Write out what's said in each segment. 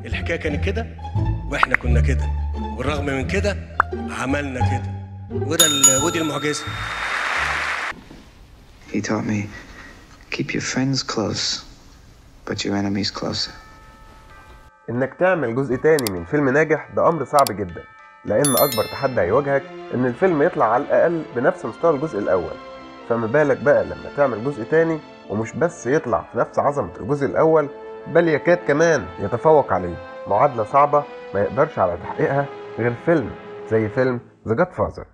الحكايه كانت كده واحنا كنا كده، والرغم من كده عملنا كده، ودي المعجزه. He taught me, keep your friends close, but your enemies closer. إنك تعمل جزء تاني من فيلم ناجح ده أمر صعب جدا، لأن أكبر تحدي هيواجهك إن الفيلم يطلع على الأقل بنفس مستوى الجزء الأول، فما بالك بقى لما تعمل جزء تاني ومش بس يطلع في نفس عظمة الجزء الأول، بل يكاد كمان يتفوق عليه. معادلة صعبة ما يقدرش على تحقيقها غير فيلم زي فيلم The Godfather.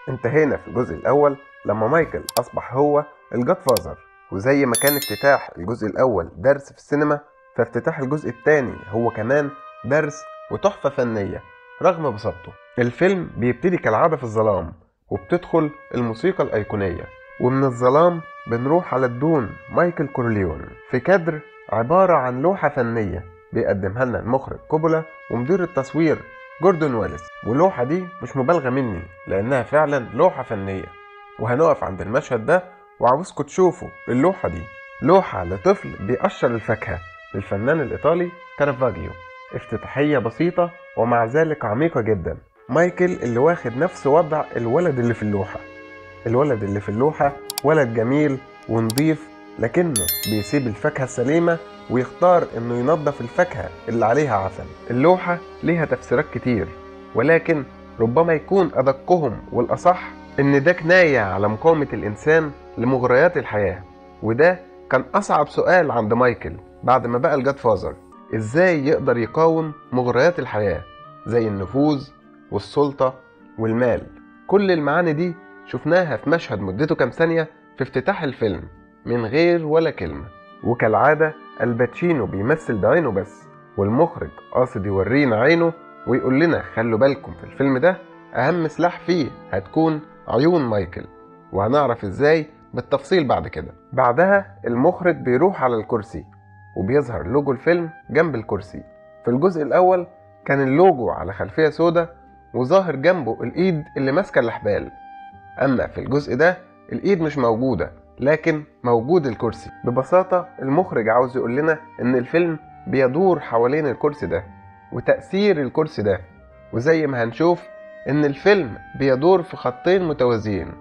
انتهينا في الجزء الأول لما مايكل أصبح هو الجاد فازر، وزي ما كان افتتاح الجزء الأول درس في السينما، فافتتاح الجزء الثاني هو كمان درس وتحفة فنية رغم بساطته. الفيلم بيبتدي كالعادة في الظلام، وبتدخل الموسيقى الأيقونية، ومن الظلام بنروح على الدون مايكل كورليون في كادر عبارة عن لوحة فنية بيقدمها لنا المخرج كوبولا ومدير التصوير جوردون ويلس، واللوحة دي مش مبالغة مني لأنها فعلا لوحة فنية. وهنقف عند المشهد ده وعاوزكم تشوفوا اللوحة دي، لوحة لطفل بيقشر الفاكهة للفنان الإيطالي كارافاجيو. افتتاحية بسيطة ومع ذلك عميقة جدا. مايكل اللي واخد نفس وضع الولد اللي في اللوحة. الولد اللي في اللوحة ولد جميل ونضيف، لكنه بيسيب الفاكهة السليمة ويختار انه ينظف الفاكهة اللي عليها عفن. اللوحة ليها تفسيرات كتير، ولكن ربما يكون أدقهم والأصح ان ده كناية على مقاومة الإنسان لمغريات الحياة. وده كان أصعب سؤال عند مايكل بعد ما بقى الجاد فازر، ازاي يقدر يقاوم مغريات الحياة زي النفوذ والسلطة والمال. كل المعاني دي شفناها في مشهد مدته كام ثانية في افتتاح الفيلم من غير ولا كلمة. وكالعادة الباتشينو بيمثل بعينه بس، والمخرج قاصد يورينا عينه ويقول لنا خلوا بالكم في الفيلم ده أهم سلاح فيه هتكون عيون مايكل، وهنعرف ازاي بالتفصيل بعد كده. بعدها المخرج بيروح على الكرسي وبيظهر لوجو الفيلم جنب الكرسي. في الجزء الأول كان اللوجو على خلفية سودة وظاهر جنبه الإيد اللي ماسكة الأحبال، أما في الجزء ده الإيد مش موجودة لكن موجود الكرسي. ببساطة المخرج عاوز يقول لنا إن الفيلم بيدور حوالين الكرسي ده وتأثير الكرسي ده، وزي ما هنشوف إن الفيلم بيدور في خطين متوازيين.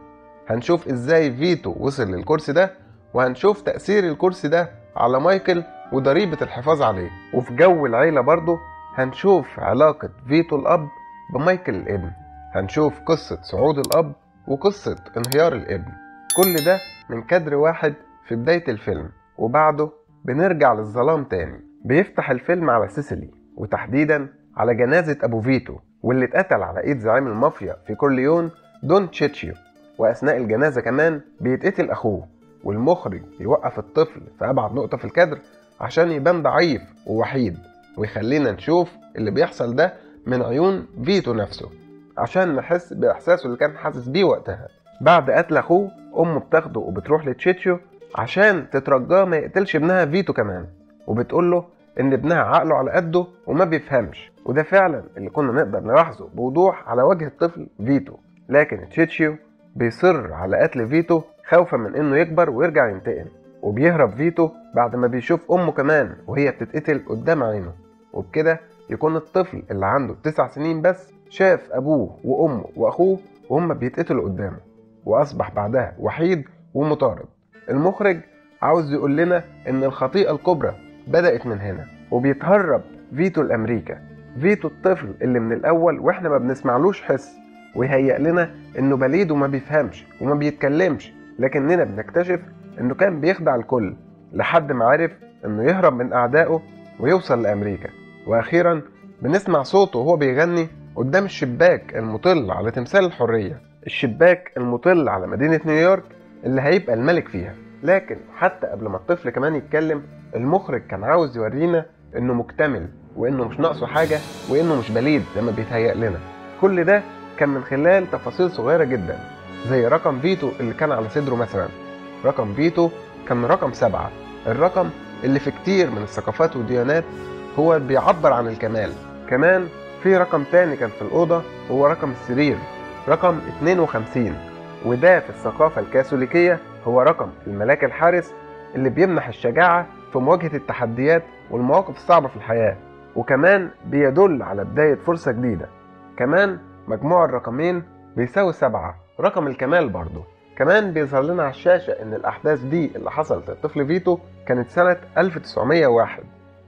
هنشوف إزاي فيتو وصل للكرسي ده، وهنشوف تأثير الكرسي ده على مايكل وضريبة الحفاظ عليه. وفي جو العيلة برضه هنشوف علاقة فيتو الأب بمايكل الابن، هنشوف قصة صعود الأب وقصة انهيار الابن. كل ده من كادر واحد في بداية الفيلم، وبعده بنرجع للظلام تاني. بيفتح الفيلم على سيسيلي، وتحديدا على جنازة أبو فيتو واللي اتقتل على إيد زعيم المافيا في كورليون دون تشيتشيو، وأثناء الجنازة كمان بيتقتل أخوه. والمخرج يوقف الطفل في أبعد نقطة في الكادر عشان يبان ضعيف ووحيد، ويخلينا نشوف اللي بيحصل ده من عيون فيتو نفسه عشان نحس بإحساسه اللي كان حاسس بيه وقتها. بعد قتل أخوه أمه بتاخده وبتروح لتشيتشيو عشان تترجاه ما يقتلش ابنها فيتو كمان، وبتقوله إن ابنها عقله على قده وما بيفهمش. وده فعلا اللي كنا نقدر نلاحظه بوضوح على وجه الطفل فيتو، لكن تشيتشيو بيصر على قتل فيتو خوفا من إنه يكبر ويرجع ينتقم. وبيهرب فيتو بعد ما بيشوف أمه كمان وهي بتتقتل قدام عينه، وبكده يكون الطفل اللي عنده 9 سنين بس شاف أبوه وأمه وأخوه وهم بيتقتلوا قدامه، وأصبح بعدها وحيد ومطارد. المخرج عاوز يقول لنا إن الخطيئة الكبرى بدأت من هنا، وبيتهرب فيتو لأمريكا. فيتو الطفل اللي من الأول وإحنا ما بنسمعلوش حس، ويهيأ لنا إنه بليد وما بيفهمش وما بيتكلمش، لكننا بنكتشف إنه كان بيخدع الكل لحد ما عرف إنه يهرب من أعدائه ويوصل لأمريكا. وأخيرا بنسمع صوته وهو بيغني قدام الشباك المطل على تمثال الحرية، الشباك المطل على مدينة نيويورك اللي هيبقى الملك فيها. لكن حتى قبل ما الطفل كمان يتكلم، المخرج كان عاوز يورينا إنه مكتمل وإنه مش ناقصه حاجة وإنه مش بليد زي ما بيتهيأ لنا. كل ده كان من خلال تفاصيل صغيرة جدا زي رقم فيتو اللي كان على صدره مثلا. رقم فيتو كان رقم 7، الرقم اللي في كتير من الثقافات والديانات هو بيعبر عن الكمال. كمان في رقم تاني كان في الأوضة هو رقم السرير، رقم 52، وده في الثقافة الكاثوليكية هو رقم الملاك الحارس اللي بيمنح الشجاعة في مواجهة التحديات والمواقف الصعبة في الحياة، وكمان بيدل على بداية فرصة جديدة. كمان مجموع الرقمين بيساوي 7، رقم الكمال برضه. كمان بيظهر لنا على الشاشة إن الأحداث دي اللي حصلت للطفل فيتو كانت سنة 1901،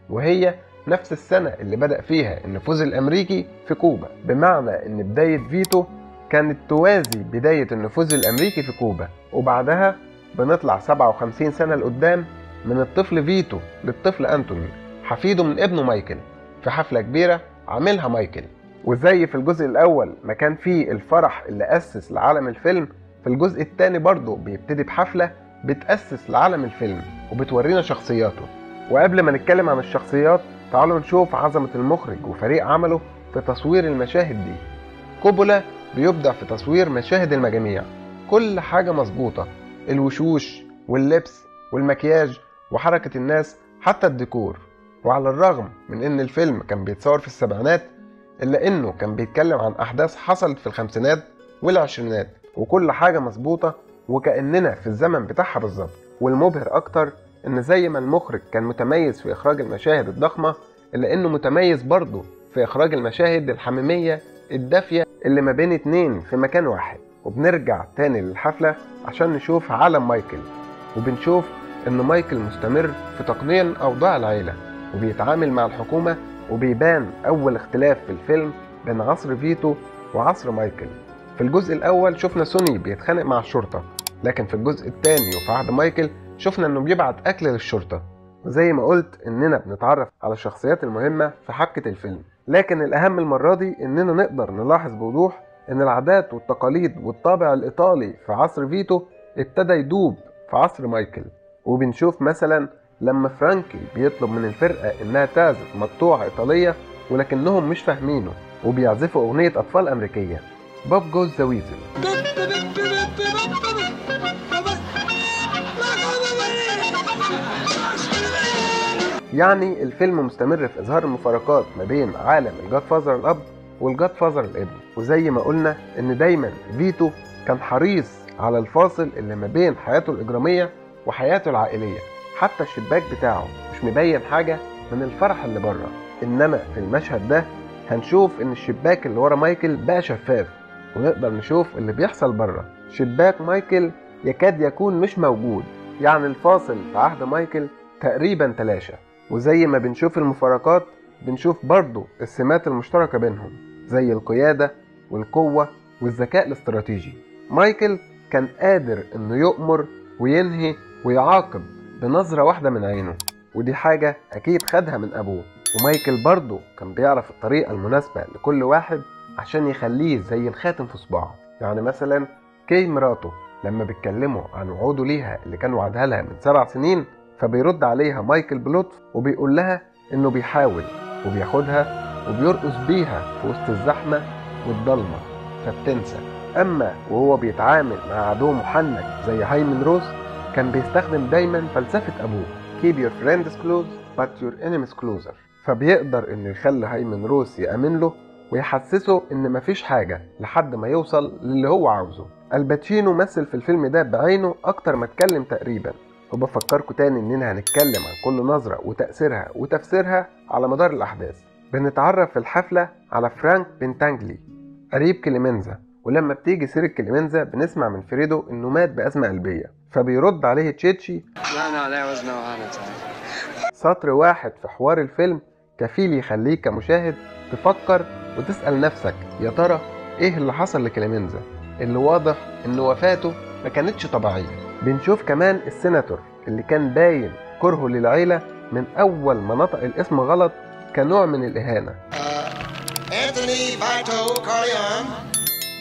وهي نفس السنة اللي بدأ فيها النفوذ الأمريكي في كوبا، بمعنى إن بداية فيتو كانت توازي بداية النفوذ الأمريكي في كوبا. وبعدها بنطلع 57 سنة لقدام من الطفل فيتو للطفل أنتوني حفيده من ابنه مايكل، في حفلة كبيرة عاملها مايكل. وزي في الجزء الأول ما كان فيه الفرح اللي أسس لعالم الفيلم، في الجزء الثاني برضه بيبتدي بحفلة بتأسس لعالم الفيلم وبتورينا شخصياته. وقبل ما نتكلم عن الشخصيات تعالوا نشوف عظمة المخرج وفريق عمله في تصوير المشاهد دي. كوبولا بيبدع في تصوير مشاهد المجاميع، كل حاجة مظبوطة، الوشوش واللبس والمكياج وحركة الناس حتى الديكور. وعلى الرغم من ان الفيلم كان بيتصور في السبعينات إلا إنه كان بيتكلم عن أحداث حصلت في الخمسينات والعشرينات، وكل حاجة مظبوطة وكأننا في الزمن بتاعها بالظبط. والمبهر أكتر إن زي ما المخرج كان متميز في إخراج المشاهد الضخمة، إلا إنه متميز برضه في إخراج المشاهد الحميمية الدافية اللي ما بين اتنين في مكان واحد. وبنرجع تاني للحفلة عشان نشوف عالم مايكل، وبنشوف إن مايكل مستمر في تقنين أوضاع العيلة وبيتعامل مع الحكومة، وبيبان أول اختلاف في الفيلم بين عصر فيتو وعصر مايكل. في الجزء الأول شفنا سوني بيتخانق مع الشرطة، لكن في الجزء الثاني وفي عهد مايكل شفنا إنه بيبعت أكل للشرطة. وزي ما قلت إننا بنتعرف على الشخصيات المهمة في حبكة الفيلم، لكن الأهم المرة دي إننا نقدر نلاحظ بوضوح إن العادات والتقاليد والطابع الإيطالي في عصر فيتو ابتدى يدوب في عصر مايكل. وبنشوف مثلا لما فرانكي بيطلب من الفرقة إنها تعزف مقطوعة إيطالية ولكنهم مش فاهمينه، وبيعزفوا أغنية أطفال أمريكية بوب جوز ذا ويزل. يعني الفيلم مستمر في إظهار المفارقات ما بين عالم الجاد فازر الأب والجاد فازر الابن. وزي ما قلنا إن دايما فيتو كان حريص على الفاصل اللي ما بين حياته الإجرامية وحياته العائلية، حتى الشباك بتاعه مش مبين حاجة من الفرح اللي بره. إنما في المشهد ده هنشوف إن الشباك اللي ورا مايكل بقى شفاف، ونقدر نشوف اللي بيحصل بره. شباك مايكل يكاد يكون مش موجود، يعني الفاصل في عهد مايكل تقريبا تلاشى. وزي ما بنشوف المفارقات بنشوف برضو السمات المشتركة بينهم، زي القيادة والقوة والذكاء الاستراتيجي. مايكل كان قادر إنه يؤمر وينهي ويعاقب بنظرة واحدة من عينه، ودي حاجة أكيد خدها من أبوه. ومايكل برضه كان بيعرف الطريقة المناسبة لكل واحد عشان يخليه زي الخاتم في صباعه. يعني مثلا كي مراته لما بيتكلموا عن وعوده ليها اللي كان وعدها لها من 7 سنين، فبيرد عليها مايكل بلطف وبيقول لها إنه بيحاول، وبياخدها وبيرقص بيها في وسط الزحمة والضلمة فبتنسى. أما وهو بيتعامل مع عدو محنك زي هايمن روس كان بيستخدم دايما فلسفة أبوه keep your friends close but your enemies closer، فبيقدر إنه يخلي هايمن روس يأمن له ويحسسه إن مفيش حاجة لحد ما يوصل للي هو عاوزه. الباتشينو مثل في الفيلم ده بعينه أكتر ما اتكلم تقريبا. وبفكركم تاني إننا هنتكلم عن كل نظرة وتأثيرها وتفسيرها على مدار الأحداث. بنتعرف في الحفلة على فرانك بنتانجلي قريب كليمنزا، ولما بتيجي سيرة كليمنزا بنسمع من فريدو إنه مات بأزمة قلبية، فبيرد عليه تشيتشي سطر واحد في حوار الفيلم كفيل يخليك كمشاهد تفكر وتسأل نفسك يا ترى إيه اللي حصل لكليمنزا، اللي واضح إن وفاته ما كانتش طبيعية. بنشوف كمان السيناتور اللي كان باين كرهه للعيلة من أول ما نطق الاسم غلط كنوع من الإهانة.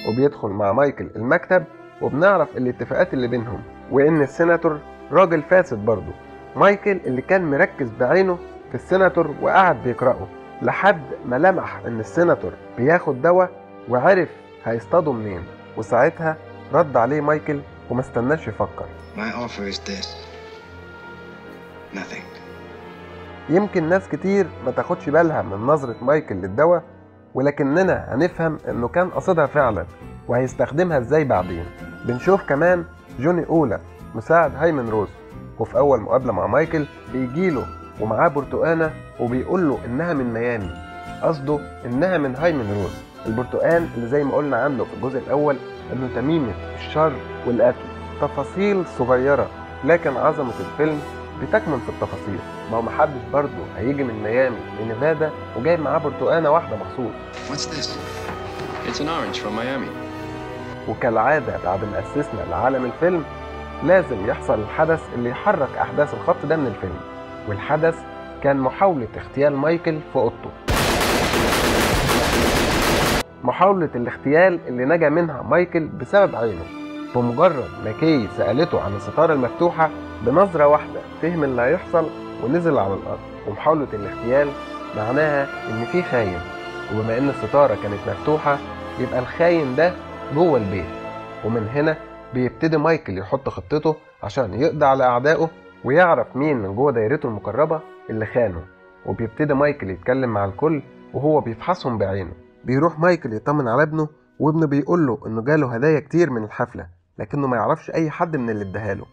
وبيدخل مع مايكل المكتب وبنعرف الاتفاقات اللي بينهم، وإن السيناتور راجل فاسد برضه. مايكل اللي كان مركز بعينه في السيناتور وقعد بيقرأه لحد ما لمح إن السيناتور بياخد دواء وعرف هيصطاده منين، وساعتها رد عليه مايكل وما استناش يفكر. My offer is this. Nothing. يمكن ناس كتير ما تاخدش بالها من نظرة مايكل للدواء، ولكننا هنفهم انه كان قصدها فعلا وهيستخدمها ازاي بعدين. بنشوف كمان جوني أولا مساعد هايمن روز، وفي أول مقابلة مع مايكل بيجيله ومعاه برتقانة وبيقول له إنها من ميامي، قصده إنها من هايمن روز، البرتقان اللي زي ما قلنا عنه في الجزء الأول إنه تميمة الشر والقتل. تفاصيل صغيرة لكن عظمة الفيلم بتكمن في التفاصيل. ما هو محدش برضه هيجي من ميامي لنيفادا وجايب معاه برتقانة واحدة مخصوص. What's this? It's an orange from Miami. وكالعادة بعد ما أسسنا لعالم الفيلم لازم يحصل الحدث اللي يحرك أحداث الخط ده من الفيلم، والحدث كان محاولة اغتيال مايكل في أوضته. محاولة الاغتيال اللي نجا منها مايكل بسبب عينه. بمجرد ما كي سألته عن الستارة المفتوحة بنظرة واحدة فهم اللي هيحصل ونزل على الأرض. ومحاولة الاغتيال معناها إن في خاين، وبما إن الستارة كانت مفتوحة يبقى الخاين ده جوه البيت. ومن هنا بيبتدي مايكل يحط خطته عشان يقضي على أعدائه ويعرف مين من جوه دايرته المقربة اللي خانه. وبيبتدي مايكل يتكلم مع الكل وهو بيفحصهم بعينه. بيروح مايكل يطمن على ابنه، وابنه بيقول له انه جاله هدايا كتير من الحفلة لكنه ما يعرفش اي حد من اللي اداهاله.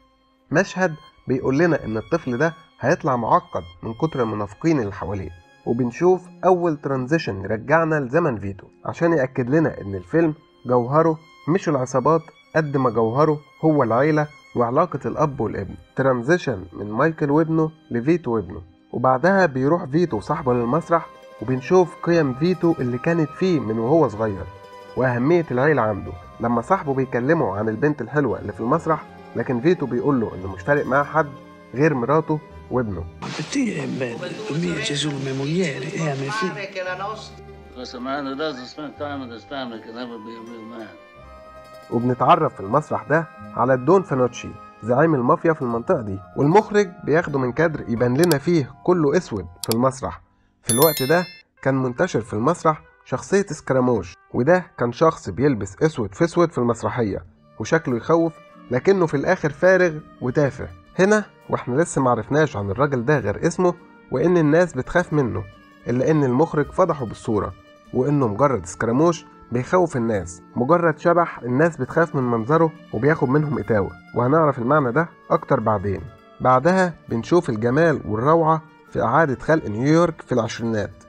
مشهد بيقول لنا ان الطفل ده هيطلع معقد من كتر المنافقين اللي حواليه. وبنشوف اول ترانزيشن يرجعنا لزمن فيتو عشان يأكد لنا ان الفيلم جوهره مش العصابات قد ما جوهره هو العيلة وعلاقة الاب والابن. ترانزيشن من مايكل وابنه لفيتو وابنه، وبعدها بيروح فيتو وصاحبه للمسرح وبنشوف قيم فيتو اللي كانت فيه من وهو صغير وأهمية العيلة عنده. لما صاحبه بيكلمه عن البنت الحلوة اللي في المسرح لكن فيتو بيقول له انه مش فارق معاه حد غير مراته وابنه. وبنتعرف في المسرح ده على الدون فانوتشي زعيم المافيا في المنطقة دي، والمخرج بياخده من كادر يبان لنا فيه كله اسود في المسرح. في الوقت ده كان منتشر في المسرح شخصية سكراموش، وده كان شخص بيلبس اسود في اسود في المسرحية وشكله يخوف لكنه في الاخر فارغ وتافه. هنا واحنا لسه معرفناش عن الراجل ده غير اسمه وان الناس بتخاف منه، الا ان المخرج فضحه بالصورة وانه مجرد سكراموش بيخوف الناس، مجرد شبح الناس بتخاف من منظره وبياخد منهم اتاوة، وهنعرف المعنى ده اكتر بعدين. بعدها بنشوف الجمال والروعة في اعادة خلق نيويورك في العشرينات،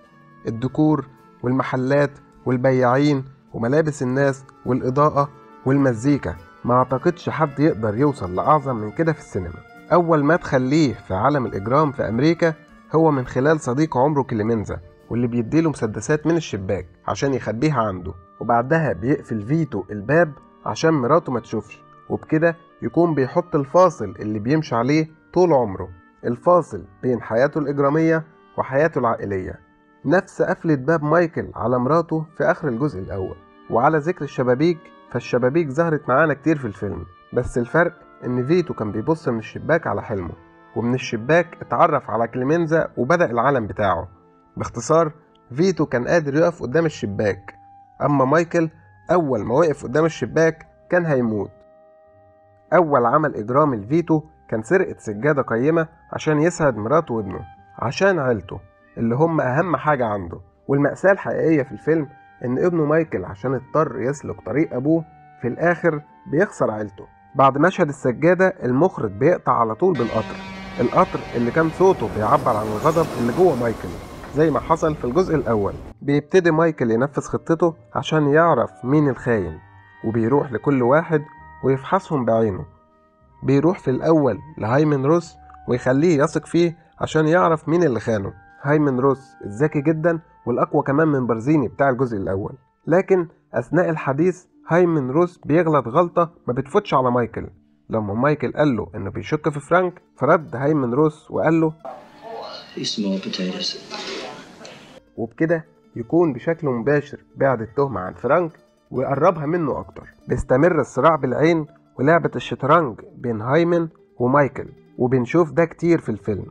الديكور والمحلات والبياعين وملابس الناس والإضاءة والمزيكا. ما اعتقدش حد يقدر يوصل لأعظم من كده في السينما. أول ما تخليه في عالم الإجرام في أمريكا هو من خلال صديق عمره كليمنزا، واللي بيديله مسدسات من الشباك عشان يخبيها عنده، وبعدها بيقفل فيتو الباب عشان مراته ما تشوفش، وبكده يكون بيحط الفاصل اللي بيمشي عليه طول عمره، الفاصل بين حياته الإجرامية وحياته العائلية. نفس قفلة باب مايكل على مراته في آخر الجزء الأول. وعلى ذكر الشبابيك، فالشبابيك ظهرت معانا كتير في الفيلم، بس الفرق إن فيتو كان بيبص من الشباك على حلمه، ومن الشباك اتعرف على كليمنزا وبدأ العالم بتاعه. باختصار فيتو كان قادر يقف قدام الشباك، أما مايكل أول ما وقف قدام الشباك كان هيموت. أول عمل إجرامي لفيتو كان سرقة سجادة قيمة عشان يسعد مراته وابنه، عشان عيلته اللي هم أهم حاجة عنده. والمأساة الحقيقية في الفيلم إن ابنه مايكل عشان اضطر يسلك طريق أبوه في الآخر بيخسر عيلته. بعد مشهد السجادة المخرج بيقطع على طول بالقطر، القطر اللي كان صوته بيعبر عن الغضب اللي جوه مايكل زي ما حصل في الجزء الأول. بيبتدي مايكل ينفذ خطته عشان يعرف مين الخاين، وبيروح لكل واحد ويفحصهم بعينه. بيروح في الأول لهايمن روس ويخليه يثق فيه عشان يعرف مين اللي خانه. هايمن روس الذكي جدا والأقوى كمان من برزيني بتاع الجزء الأول، لكن أثناء الحديث هايمن روس بيغلط غلطة ما بتفوتش على مايكل. لما مايكل قال له إنه بيشك في فرانك، فرد هايمن روس وقال له وبكده يكون بشكل مباشر بعد التهمة عن فرانك ويقربها منه أكتر. بيستمر الصراع بالعين ولعبة الشطرنج بين هايمن ومايكل، وبنشوف ده كتير في الفيلم.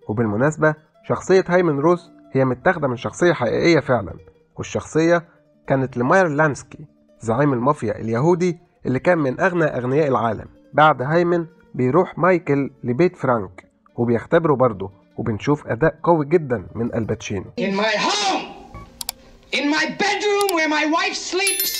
وبالمناسبة شخصية هايمن روس هي متاخدة من شخصية حقيقية فعلا، والشخصية كانت لماير لانسكي زعيم المافيا اليهودي اللي كان من أغنى أغنياء العالم. بعد هايمن بيروح مايكل لبيت فرانك وبيختبره برضه، وبنشوف أداء قوي جدا من الباتشينو. In my home, in my bedroom where my wife sleeps,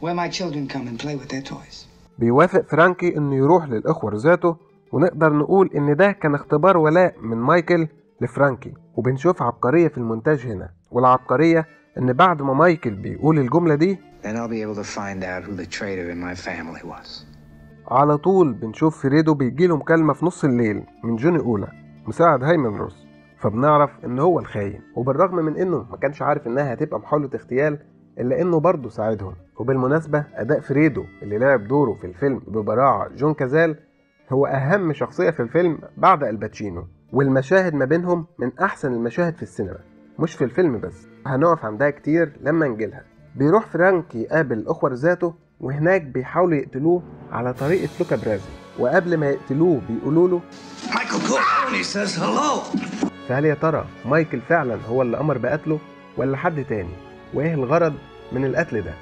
where my children come and play with their toys. بيوافق فرانكي إنه يروح للإخوة ذاته، ونقدر نقول إن ده كان اختبار ولاء من مايكل لفرانكي. وبنشوف عبقرية في المونتاج هنا، والعبقرية إن بعد ما مايكل بيقول الجملة دي Then I'll be able to find out who the traitor in my family was. على طول بنشوف فريدو بيجيله مكالمة في نص الليل من جوني أولا مساعد هايمن روس، فبنعرف إن هو الخاين. وبالرغم من إنه ما كانش عارف إنها هتبقى محاولة اغتيال، إلا إنه برضه ساعدهم. وبالمناسبة أداء فريدو اللي لعب دوره في الفيلم ببراعة جون كازال هو أهم شخصية في الفيلم بعد الباتشينو، والمشاهد ما بينهم من أحسن المشاهد في السينما، مش في الفيلم بس، هنقف عندها كتير لما نجيلها. بيروح فرانك يقابل الأخوة ذاته، وهناك بيحاولوا يقتلوه على طريقة لوكا برازي، وقبل ما يقتلوه بيقولوا له Michael Corleone says hello. فهل يا ترى مايكل فعلا هو اللي أمر بقتله ولا حد تاني؟ وإيه الغرض من القتل ده؟